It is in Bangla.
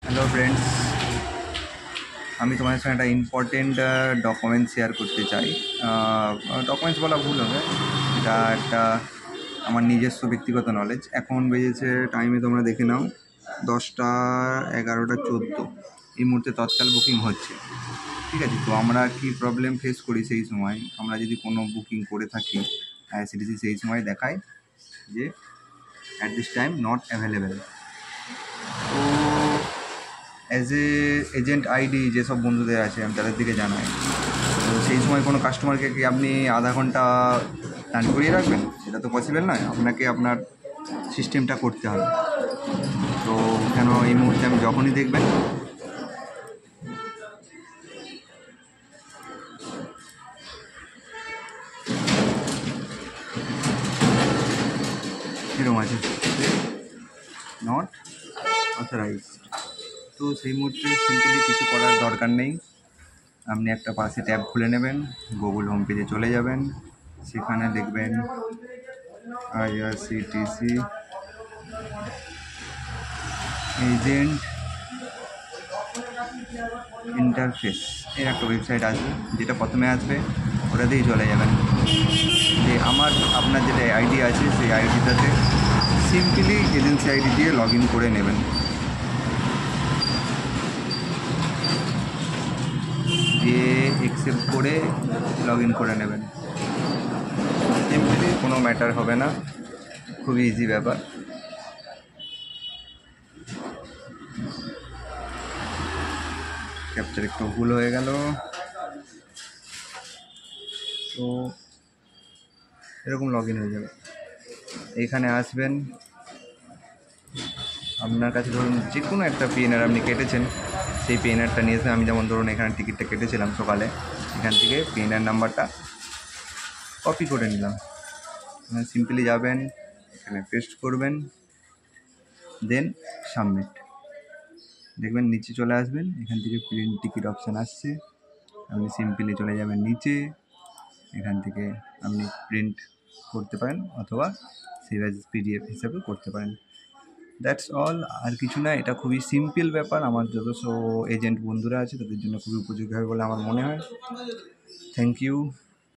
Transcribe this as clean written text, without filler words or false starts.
হ্যালো ফ্রেন্ডস, আমি তোমাদের সঙ্গে একটা ইম্পর্টেন্ট ডকুমেন্টস শেয়ার করতে চাই। ডকুমেন্টস বলা ভুল হবে, এটা একটা আমার নিজস্ব ব্যক্তিগত নলেজ। এখন বেজেছে টাইমে তোমরা দেখে নাও 10টা 11টা 14। এই মুহূর্তে তৎকাল বুকিং হচ্ছে, ঠিক আছে? তো আমরা কি প্রবলেম ফেস করি সেই সময়, আমরা যদি কোনো বুকিং করে থাকি আইআরসিটিসি, সেই সময় দেখায় যে at this time not available. তো অ্যাজ এ এজেন্ট আইডি যেসব বন্ধুদের আছে আমি তাদের দিকে জানাই। তো সেই সময় কোনো কাস্টমারকে কি আপনি আধা ঘন্টা দাঁড় করিয়ে রাখবেন? সেটা তো পসিবল নয়, আপনাকে আপনার সিস্টেমটা করতে হবে। তো কেন এই মুহূর্তে আমি যখনই দেখবেন এরকম আছে নট অথরাইজড, তো সেই মুহূর্তে সিম্পলি কিছু করার দরকার নেই। আপনি একটা পাশে ট্যাব খুলে নেবেন, গুগল হোম পেজে চলে যাবেন, সেখানে দেখবেন আইআরসিটিসি এজেন্ট ইন্টারফেস এর একটা ওয়েবসাইট আসবে, যেটা প্রথমে আসবে ওটাতেই চলে যাবেন। যে আপনার যেটা আইডি আছে সেই আইডিটাতে সিম্পলি এজেন্সি আইডি দিয়ে লগ ইন করে নেবেন। দিয়ে অ্যাকসেপ্ট করে লগ ইন করে নেবেন। সিম্পলি কোনো ম্যাটার হবে না, খুবই ইজি ব্যাপার। ক্যাপচার একটু ভুল হয়ে গেল, তো এরকম লগ ইন হয়ে যাবে। এইখানে আসবেন, আপনার কাছে ধরুন যে কোনো একটা পিএনআর আপনি কেটেছেন, সেই পিএনআরটা নিয়ে এসে, আমি যেমন ধরুন এখানে টিকিটটা কেটেছিলাম সকালে, এখান থেকে পিএনআর নাম্বারটা কপি করে নিলাম। সিম্পলি যাবেন, এখানে পেস্ট করবেন, দেন সাবমিট। দেখবেন নিচে চলে আসবেন, এখান থেকে প্রিন্ট টিকিট অপশান আসছে, আপনি সিম্পলি চলে যাবেন নিচে, এখান থেকে আপনি প্রিন্ট করতে পারেন অথবা সেভ অ্যাজ পিডিএফ হিসাবে করতে পারেন। দ্যাটস অল, আর কিছু না। এটা খুবই সিম্পল ব্যাপার, আমার যত এজেন্ট বন্ধুরা আছে তাদের জন্য খুবই উপযোগী হবে বলে আমার মনে হয়। Thank you.